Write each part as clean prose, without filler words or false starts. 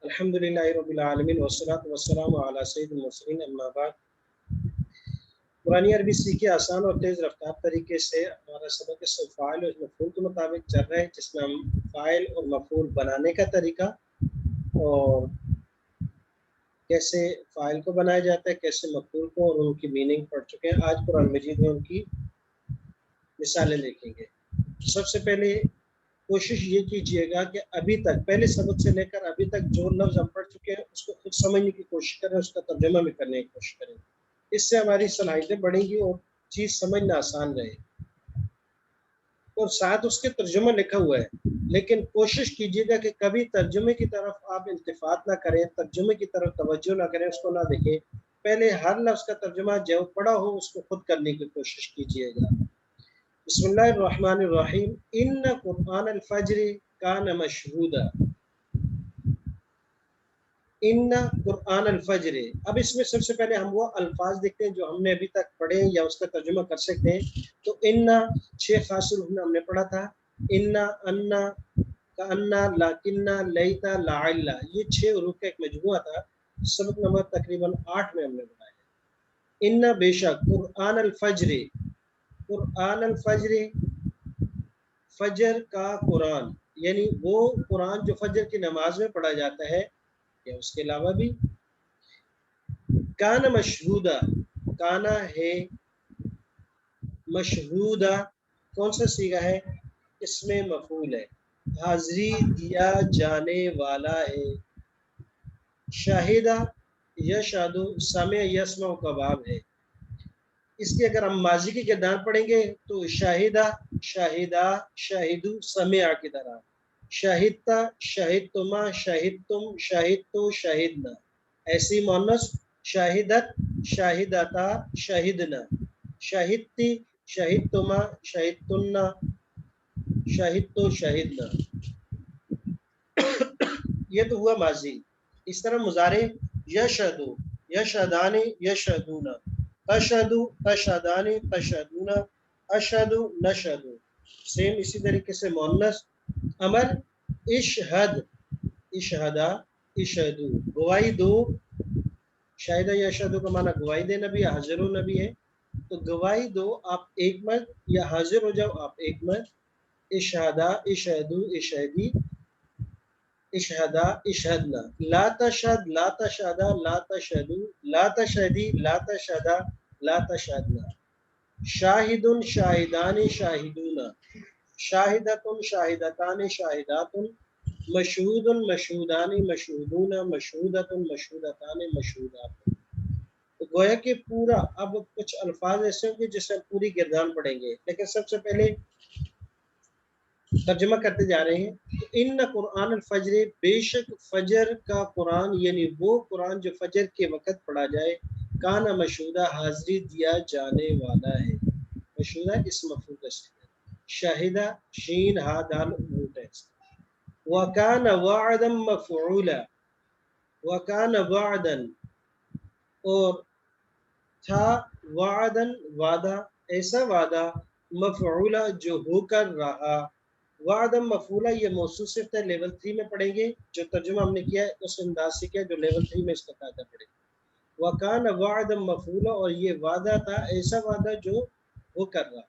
अल्हम्दुलिल्लाहि रब्बिल आलमीन वस्सलातु वस्सलामु अला सय्यिदिल मुरसलीन अम्मा बाद। पुरानी अरबी सीखी आसान और तेज़ रफ्तार तरीके से हमारा सबक फ़ाइल और मफ़ूल के मुताबिक चल रहा है, जिसमें हम फ़ाइल और मफ़ूल बनाने का तरीका और कैसे फ़ाइल को बनाया जाता है, कैसे मफ़ूल को और उनकी मीनिंग पढ़ चुके हैं। आज कुरान मजीद में उनकी मिसालें देखेंगे। सबसे पहले कोशिश ये कीजिएगा कि अभी तक पहले सबक से लेकर अभी तक जो लफ्ज़ हम पढ़ चुके हैं उसको खुद समझने की कोशिश करें, उसका तर्जुमा भी करने की कोशिश करें। इससे हमारी सलाहियतें बढ़ेंगी और चीज़ समझना आसान रहे। और साथ उसके तर्जुमा लिखा हुआ है, लेकिन कोशिश कीजिएगा कि कभी तर्जुमे की तरफ आप इल्तिफात ना करें, तर्जुमे की तरफ तवज्जो ना करें, उसको ना देखें। पहले हर लफ्ज़ का तर्जुमा जो पढ़ा हो उसको खुद करने की कोशिश कीजिएगा। बिस्मिल्लाहिर्रहमानिर्रहीम। इन्न कुरान अल-फज्र कान मशहूदा। इन्ना कुरान अल-फज्र। अब इसमें सबसे पहले हम वो अल्फाज देखते हैं जो हमने अभी तक पढ़े या उसका तर्जुमा कर सकते हैं। तो इन्ना 6 खास रूप हमने पढ़ा था। इन्ना, अन्ना, अन्ना, लाकिन्ना, लैता, लाइल्ला, ये 6 हरूफ का एक मजमुआ था। सबक नंबर तकरीबन 8 में हमने पढ़ा है। इन्ना बेशक, कुरान अल-फज्र, कुरान अल-फज्र, फजर का कुरान, यानी वो कुरान जो फजर की नमाज में पढ़ा जाता है या उसके अलावा भी। काना मशहूदा, काना है, मशहूदा कौन सा सीगा है? इसमें मफूल है। हाजिरी दिया जाने वाला है। शाहिदा यशहदु, समय यस्मा का बाब है। इसकी अगर हम माजी के किरदार पढ़ेंगे तो शाहिदा, शाहिदा, शाहिदु, समिआ की तरह। शाहिदता, शाहिदतुमा, शाहिदतुम, शाहिदतु, शाहिदना। ऐसी मुअन्नस शाहिदत, शाहिदता, शाहिदना। शाहिदती, शाहिदतुमा, शाहिदतुन्ना, शाहिदतु, शाहिदना। ये तो हुआ माजी। इस तरह मुजारे यशहदु, यशहदानी, यशहदूना, तशहदु, तशहदानी, तशहदूना, अशहदु, नशहदु। सेम इसी तरीके से मुअन्नस अमर इशहद, इशहदा, इशहदू, गवाही दो। शाहिदा यशहदु का माना गवाही देना भी, हाजिर होना भी है। तो गवाही दो आप एक मर्द, या हाजिर हो जाओ आप एक मर्द। इशहदा, इशहदू, इशहदी, इशहदा, इशहदना। ला तशहद, ला तशहदा, ला तशहदू, ला तशहदी, ला तशहदा, ला तशहदना। शाहिदुन, शाहिदानी, शाहिदूना। शाहिदतुन, शाहिदतानी, शाहिदातुन। मशहूदुन, मशहूदानी, मशहूदूना, मशहूदतुन, मशहूदतानी, मशहूदातुन। तो गोया कि पूरा अब कुछ अल्फाज ऐसे होंगे जिससे हम पूरी गिरदान पढ़ेंगे, लेकिन सबसे पहले तर्जुमा करते जा रहे हैं। तो इन कुरान अल-फज्र, बेशक फजर का कुरान, यानी वो कुरान जो फजर के वक़्त पढ़ा जाए। काना मशहूदा, हाजिरी दिया जाने वाला है। मशहूदा इस मफूल का सीगा। शाहिदा शीन हा दाल ऊट है। वकान वादम मफऊला, वकान वादन, और था वादन वादा, ऐसा वादा, मफऊला जो होकर रहा। वादम मफूला ये मौसूल सिर्फ है, लेवल 3 में पढ़ेंगे। जो तर्जुमा हमने किया है उस अंदाज से किया जो लेवल 3 में इसका कायदा पढ़ेंगे। वकान वादम मफूला, और ये वादा था, ऐसा वादा जो होकर रहा।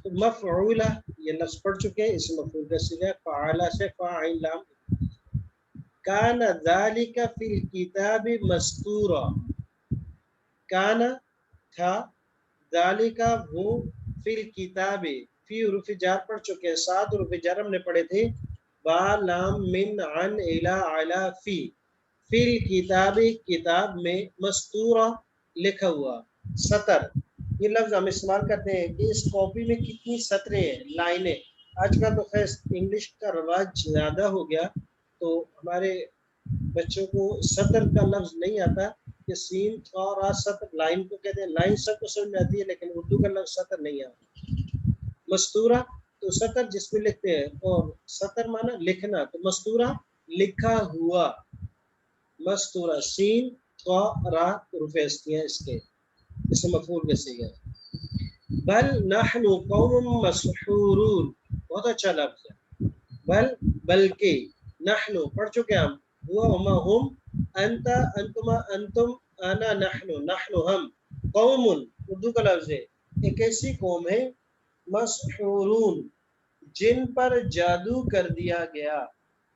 तो मफऊला ये लफ्ज पढ़ चुके हैं, इस मफूल का सीगा फ़अला से फ़ाइल लाम। कान ज़ालिका फ़िल किताबि मस्तूरा, कान था, ज़ालिका वो, फ़िल किताबि, फ़ी हुरूफ़ जार पढ़ चुके हैं। 7 हुरूफ़ जार हमने पढ़े थे। बा लाम मिन अन इला अला फ़ी, फ़िल किताबि किताब में, मस्तूरा लिखा हुआ, सतर। ये लफ्ज़ हम इस्तेमाल करते हैं कि इस कॉपी में कितनी सतरें हैं, लाइनें। आजकल तो खैर इंग्लिश का रवाज ज़्यादा हो गया, तो हमारे बच्चों को सतर का लफ्ज़ नहीं आता कि सीन और सतर लाइन को कहते हैं। लाइन सबको समझ में आती है, लेकिन उर्दू का लफ्ज़ सतर नहीं आता। मस्तूरा तो सतर जिसमें लिखते हैं, और सतर माना लिखना, तो मस्तूरा लिखा हुआ। मस्तूरा सीन रा रुफेस्तियाँ इसके, इसे मफूल के सीगा। बल नहनु कौमुम मसहूरून, बहुत अच्छा लफ्ज़ है। बल बल्कि, नहनु पढ़ चुके हम, हुआ वमा हुम अंता अंतुमा अंतुम अना नहनु नहनु हम कौमुन उर्दू का लफ्ज है, एक ऐसी कौम है मसहूरून जिन पर जादू कर दिया गया।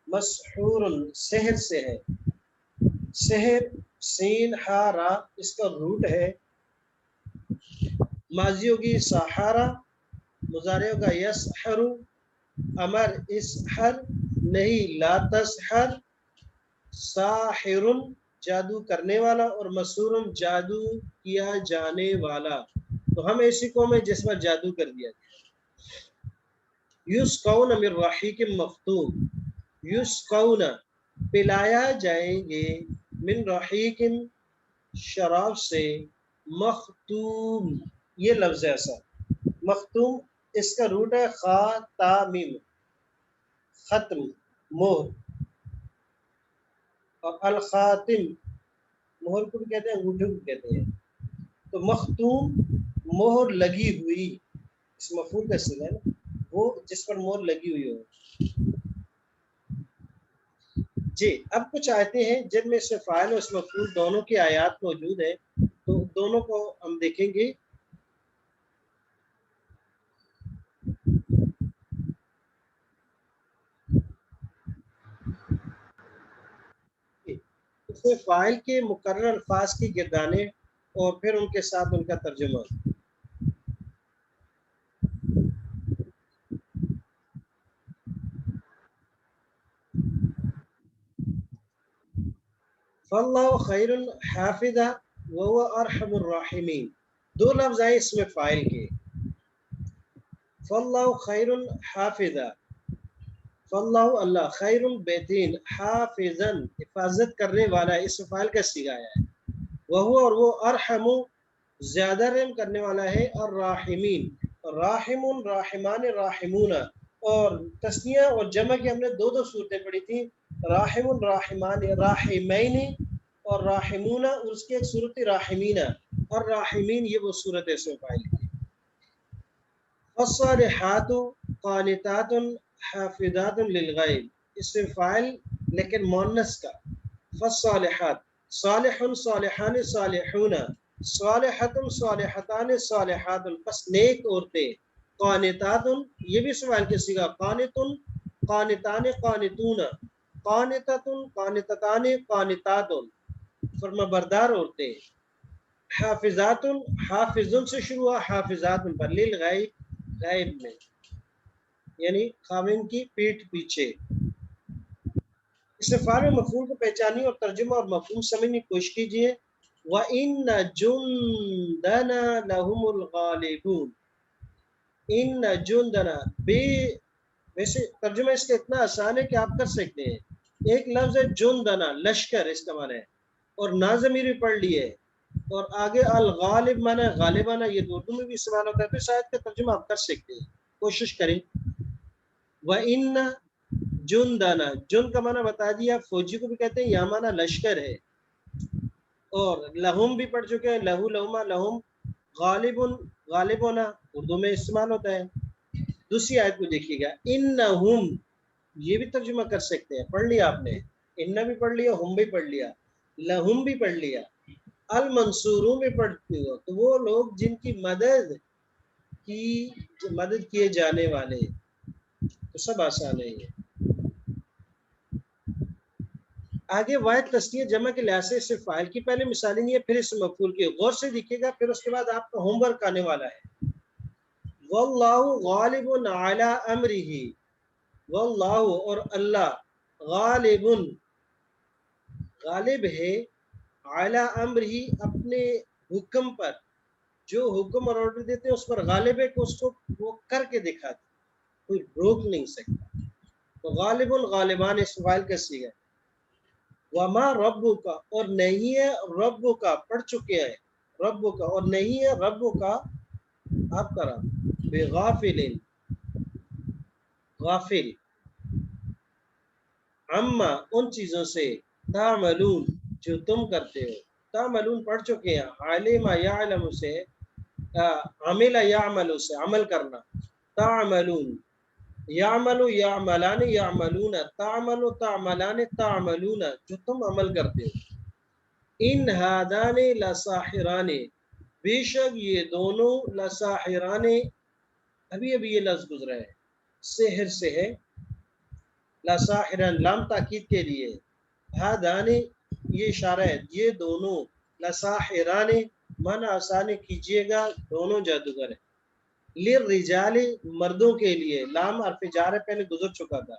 मसहूरुन सहर से है, सहर सीन हा रा इसका रूट है। माजी होगी सहारा, मुजारे होगा यसहरू, अमर इसहर नहीं ला तसहर, साहिरुन जादू करने वाला और मसूरुन जादू किया जाने वाला। तो हम ऐसी कौम है जिस पर जादू कर दिया गया। युस्कौन मिर रहीकिम मख्तूम, युस्कौन पिलाया जाएंगे, मिन रहीकिन शराब से, मख्तूम ये लफ्ज है ऐसा, मख्तूम इसका रूट है खा ता मीम, खत्म मोहर, और अल खातिम मोहर को भी कहते हैं, अंगूठे को कहते हैं। तो मख्तूम मोहर लगी हुई, इस मफूल का सिगा है ना, वो जिस पर मोहर लगी हुई हो। जी अब कुछ आयतें हैं जिनमें इसमें फाइल और इसमें मफूल दोनों की आयात मौजूद है, तो दोनों को हम देखेंगे। इसमें फाइल के मुकर्रर अल्फाज की गिरदाने और फिर उनके साथ उनका तर्जुमा। फल्लाहु खैरुन हाफिज़ा व हुवा अरहमुर राहिमीन, दो लफ्ज आए इसमें फाइल के। फल्लाहु खैरुन हाफिज़ा, फल्लाहु अल्लाह, खैरुन बेहतरीन, हाफिज़न हिफाजत करने वाला, इस फाइल का सीगा है। वह और वो अरहमु ज्यादा रहम करने वाला है, और राहिमीन राहिमुन राहिमान राहिमूना, और तस्निया और जमा की हमने दो दो सूरतें पढ़ी थी, राहिमुन राहिमान राहिमैनी और राहिमूना, और उसकी एक सूरत राहिमीना, और राहिमीन ये वो सूरत है इसमें फाइल की। फस्सालिहातु कानितातुन हाफिजातुन लिलगैब, इसमें फाइल लेकिन मुअन्नस का। फस्सालिहात सालिहुन सालिहान सालिहूना, सालिहतुन सालिहतान सालिहातुन, बस नेक औरतें। कानितातुन ये भी सवाल के सीगा, कानितुन कानितान कानितूना, कानिततुन कानिततान कानितातुन, फरमाबरदार औरतें। हाफिजातुन हाफिजुन से शुरू हुआ, हाफिजातुन पर, लिल गैब गैब में, यानी खाविन की पीठ पीछे। इस फार मफूल को पहचानिए और तर्जुमा और मफहूम समझने की कोशिश कीजिए। व इन्न जुंदना लहुमुल गालिबून, इन्न जुंदना बे, वैसे तर्जुमा इसका इतना आसान है कि आप कर सकते हैं। एक लफ्ज है जुंदना लश्कर, इसका माना है, और ना ज़मीर भी पढ़ लिए, और आगे अल गालिब माना गालिबाना, ये उर्दू में भी इस्तेमाल होता है, तो शायद का तर्जुमा आप कर सकते हैं, कोशिश करें। व इन्न जुंदना, जुन का माना बता दिया, फौजी को भी कहते हैं, यहाँ माना लश्कर है। और लहुम भी पढ़ चुके हैं, लहू लहुमा लहुम, गालिबुन गालिबोना उर्दू में इस्तेमाल होता है। दूसरी आयत को देखिएगा, इन्नहुम ये भी तर्जुमा कर सकते हैं, पढ़ लिया आपने, इन्ना भी पढ़ लिया, हुम भी पढ़ लिया, लहुम भी पढ़ लिया, अल मंसूरू में पढ़ते हो, तो वो लोग जिनकी मदद किए जाने वाले, तो सब आसान है ये। आगे वाहिद तस्नीह जमा के लिहाज से सिर्फ फाइल की पहले मिसालें नहीं है, फिर इस मफूल की गौर से दिखेगा, फिर उसके बाद आपका होमवर्क आने वाला है। वल्लाहु गालिबुन अला अमरिही, वल्लाहु और अल्लाह, गालिबुन गालिब है, अला अमरिही अपने हुक्म पर, जो हुक्म और ऑर्डर देते हैं उस पर गालिब है, कि उसको वो करके दिखाते, कोई रोक नहीं सकता। तो गालिबुन गालिबान इस फाइल का सीगा। वमा रब्बु का, और नहीं है रब्बु का, पढ़ चुके हैं रब्बु का, और नहीं है रब्बु का आपका रब, बेगाफिलिन गाफिल, अम्मा उन चीजों से, तामलून जो तुम करते हो, तामलून पढ़ चुके हैं, आलिमा यालमु से, अमिला यामलु से अमल करना, तामलून यामलु यामलान यामलूना, तामलु तामलान तामलूना, जो तुम अमल करते हो। इन हादाने लसाहिराने, बेशक ये दोनों लसाहिराने, अभी अभी ये लफ्ज गुजरा है, सेहर से है, लसाहिरन लाम ताकीद के लिए, हादाने ये इशारा है, ये दोनों, लसाहिराने मन आसानी कीजिएगा, दोनों जादूगर है। लिर्रिजाले मर्दों के लिए, लाम अर्फ जार पहले गुजर चुका था,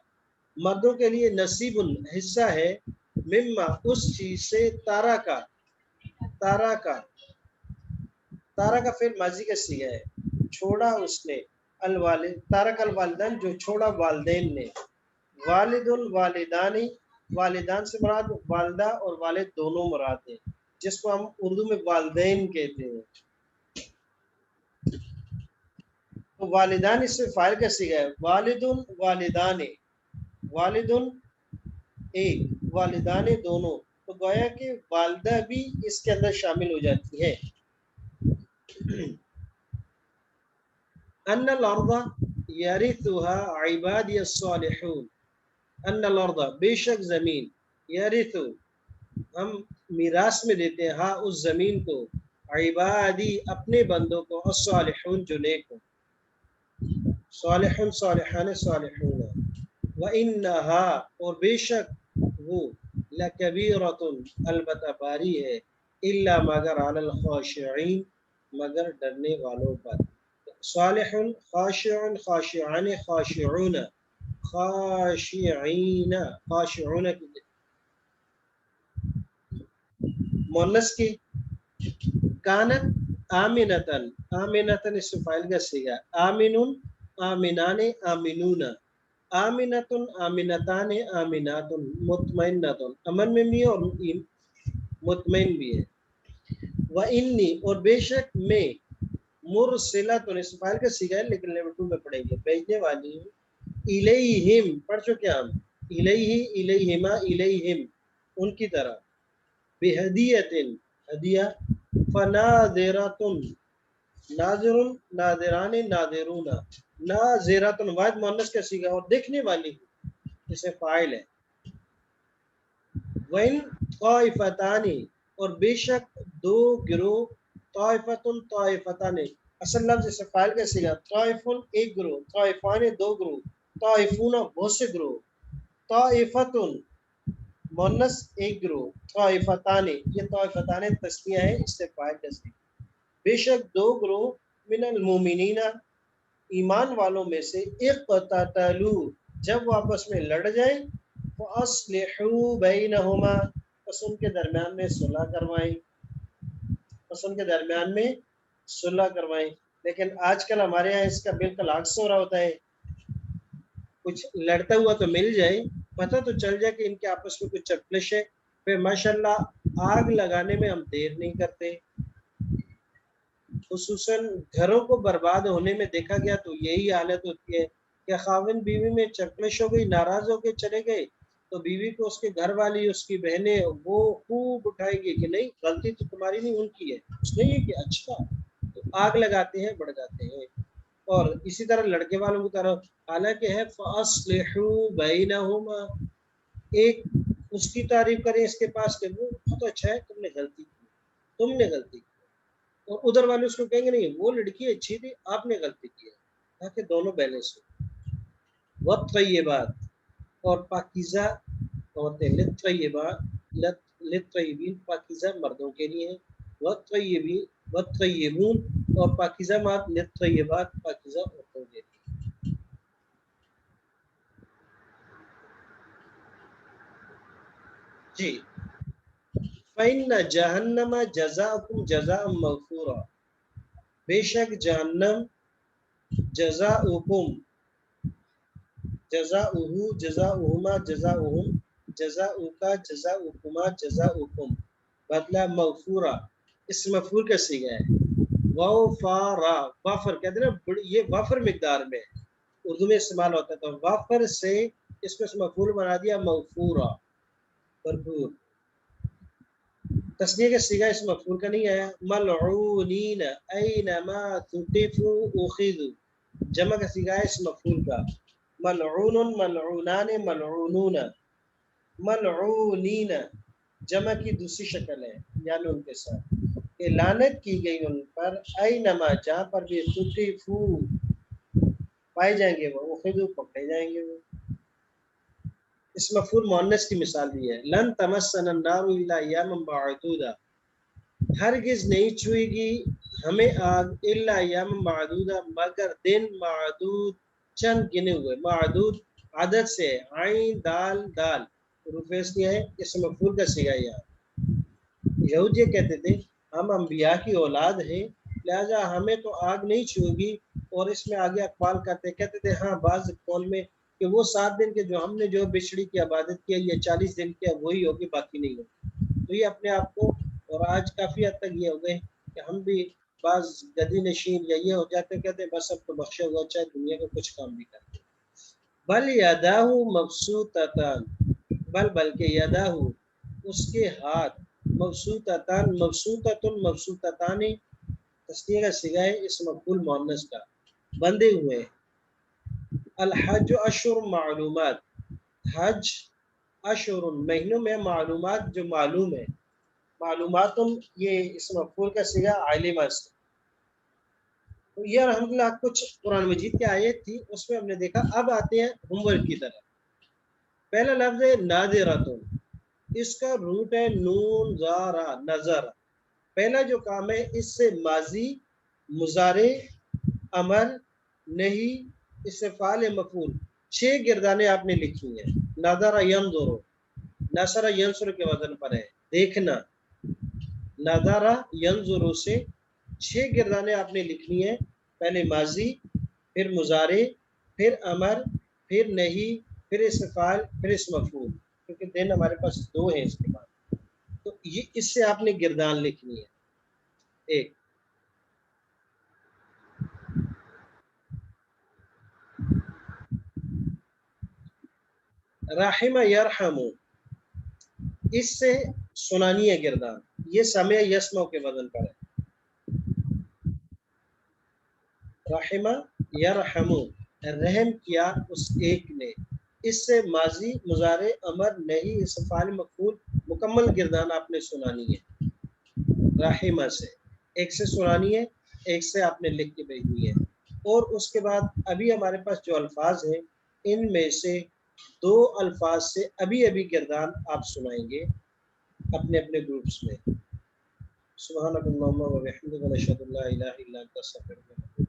मर्दों के लिए नसीबुन हिस्सा है, मिम्मा उस चीज से, तारा का, तारा का, तारा का फिर माजी का सीगा है, छोड़ा उसने, अल वालिद तारक अल वालिदैन, जो छोड़ा वालिदैन ने, वालिदुल वालिदानी, वालिदान से मुराद वालिदा और वालिद दोनों मुराद हैं, जिसको हम उर्दू में वालिदैन कहते हैं। तो वालिदान इससे फाइल का सीगा है, वालिदुन वालिदाने, वालिदुन एक, वालिदाने दोनों, तो गोया कि वालिदा भी इसके अंदर शामिल हो जाती है। अन्नल अर्दा यरिथुहा इबादी अस्सालिहून, अन्नल अर्दा बेशक जमीन, यरिथु हम मीरास में देते हैं, हाँ उस जमीन को, इबादी अपने बंदों को, अस्सालिहून जो नेक हो, सालिहून सालिहान सालिहून, व इन्नहा और बेशक वो, लकबीरतुन अलबत्ता भारी है, इल्ला मगर अलल खाशिईन मगर डरने वालों पर। सालिहुन खाशिउन खाशिआन खाशिऊन, खाशिईन खाशिऊन मुअन्नस की, कानत आमिनतन, आमिनतन इससे फाइल का सीगा, आमिनुन आमिनाने आमिनूना, आमिनतुन आमिनताने आमिनातुन, मुतमइन्नतुन अमन में भी और मुतमइन भी है। व इन्नी और बेशक मैं, मुरसिलतुन इस फाइल का सीगा है लेकिन लेवल 2 में पढ़ेंगे, भेजने वाली हूँ, इलैहिम पढ़ चुके हम, इलैहि इलैहिमा इलैहिम उनकी तरह, बिहदियतिन हदिया, फनादिरतुन नाजिरुन नादिराने नादिरूना, नाजिरतुन वाहिद मुअन्नस का सीगा और देखने वाली हूँ, इसे फाइल है। वइन ताइफतानी और बेशक दो गिरोह, ताइफतुन ताइफतानी असल लफ्ज इसे फाइल का सीगा, ताइफुन एक गिरोह, ताइफाने दो गिरोह, ताइफूना बहुत से गिरोह, ताइफतुन मुअन्नस एक गिरोह, ताइफताने ये ताइफताने तस्निया है, इससे फाइल का सीगा, बेशक दो गिरोह, मिनल मोमिनीना ईमान वालों में से, इक़ततलू जब वो आपस में लड़ जाए, फ़अस्लिहू बैनहुमा बस उनके दरमियान में सुलह करवाएं, बस उनके दरमियान में सुलह करवाएं। लेकिन आजकल हमारे यहाँ इसका बिल्कुल अक्स हो रहा होता है, कुछ लड़ता हुआ तो मिल जाए, पता तो चल जाए कि इनके आपस में कुछ चकलिश है, फिर माशाल्लाह आग लगाने में हम देर नहीं करते। खुसूसन घरों को बर्बाद होने में देखा गया तो यही हालत होती है कि खाविन बीवी में चकलिश हो गई, नाराज होकर चले गए, तो बीवी को उसके घर वाली उसकी बहनें वो खूब उठाएंगे कि नहीं गलती तो तुम्हारी नहीं उनकी है, उसने ये किया, अच्छा, तो आग लगाते हैं, बढ़ जाते हैं। और इसी तरह लड़के वालों की तरफ हालांकि है, फ़अस्लिहू बैनहुमा, एक उसकी तारीफ करें इसके पास कि वो बहुत अच्छा है, तुमने गलती की, तुमने गलती की, और उधर वाले उसको कहेंगे नहीं वो लड़की अच्छी थी, आपने गलती की है, ताकि दोनों बैलेंस हो। वक्त ये बात और पाकीज़ा औरतें, लित्तय्यबीन पाकीज़ा मर्दों के लिए है, वत्तय्यबून और पाकीज़ा मात, लित्तय्यबात पाकीज़ा औरतों के लिए। जी, फ़इन्न जहन्नम जज़ाउकुम जज़ाअम मग़फ़ूरा, बेशक जहन्नम, जज़ाउकुम जज़ाउहु जज़ाउहुमा जज़ाउहुम जज़ाउका जज़ाउकुमा जज़ाउकुम, बदला मग़फ़ूरा इस मफ़ूल का सीगा है, वफ़ारा वाफर कहते हैं ना, ये वाफर मिकदार में उर्दू में इस्तेमाल होता है, तो वाफर से इसको मफ़ूल बना दिया मग़फ़ूरा भरपूर। तस्नीह का सीगा इस मफ़ूल का नहीं आया, मलऊनीन ऐनमा तुक़िफ़ू उख़िज़ू, जमा का सीगा है इस मफ़ूल का, मलऊन मलऊनान मलऊनून मलऊनीन जमा की दूसरी शक्ल है यानी उनके साथ कि लानत की गई उन पर आई नमा जहाँ पर भी तुकीफू पाए जाएंगे वो खुद पकड़े जाएंगे वो। इस मफूल मुअन्नस की मिसाल भी है लन तमस्सन अन्नारु इल्ला अय्यामन मअदूदा हरगिज नहीं छुएगी हमें आग इल्ला अय्यामन मअदूदा मगर दिन मअदूद चंद गिने हुए मअदूद आदत से आइन दाल दाल रूफेस क्या है इस मफूल का सिगा यहाँ यहूद ये कहते थे हम अंबिया की औलाद हैं लिहाजा हमें तो आग नहीं छुएगी और इसमें आगे अकबाल करते कहते थे हाँ बाज कौल में कि वो 7 दिन के जो हमने जो बिछड़ी की इबादत की ये 40 दिन की वही होगी बाकी नहीं होगी। तो ये अपने आप को और आज काफ़ी हद तक ये हो गए कि हम भी बाज गदी नशीन या ये हो जाते कहते बस अब तो बख्शा हुआ चाहे दुनिया का कुछ काम नहीं करते। बल यदाहु मबसूततान बल्कि यदाहु उसके हाथ मबसूततान मबसूततुन मबसूततानी तस्नीह का सिगा है इस मफूल मुअन्नस का बंधे हुए। अल हज अशुर मालूमात हज अशुर महीनों में मालूमात जो मालूम है मालूमातुन ये इस मफूल का सिगा आलिमा से। तो ये अल्हम्दुलिल्लाह कुछ कुरान मजीद की आयत थी उसमें हमने देखा। अब आते हैं होमवर्क की तरफ। पहला लफ्ज है नादिरतुन इसका रूट है नून ज़ारा नजर। पहला जो काम है इससे माजी मुजारे अमर नहीं इससे फाल मफूल 6 गिरदाने आपने लिखी हैं। नजरा यंजुरु नसरा यंसुर के वजन पर है देखना। नजरा यंजुरु से 6 गिरदाने आपने लिखनी है। पहले माजी फिर मुजारे फिर अमर फिर नहीं फिर इस्फाल फिर इस मफूल क्योंकि दिन हमारे पास 2 हैं इसके बाद। तो ये इससे आपने गिरदान लिखनी है। एक राहिमा यरहमु इससे सुनानी है गिरदान। ये समय यस्मो के वजन पर है। राहिमा यरहमु रहम किया उस एक ने इससे माजी मुजारे अमर नहीं इसफाल मफूल मुकम्मल गिरदान आपने सुनानी है। राहिमा से एक से सुनानी है एक से आपने लिख के भेजनी है। और उसके बाद अभी हमारे पास जो अल्फाज हैं इनमें से 2 अल्फाज से अभी अभी गिरदान आप सुनाएंगे अपने अपने ग्रुप्स में। सुब्हानकल्लाहुम्मा व बिहम्दिका नशहदु अल्ला इलाहा इल्ला अंता अस्तगफिरुका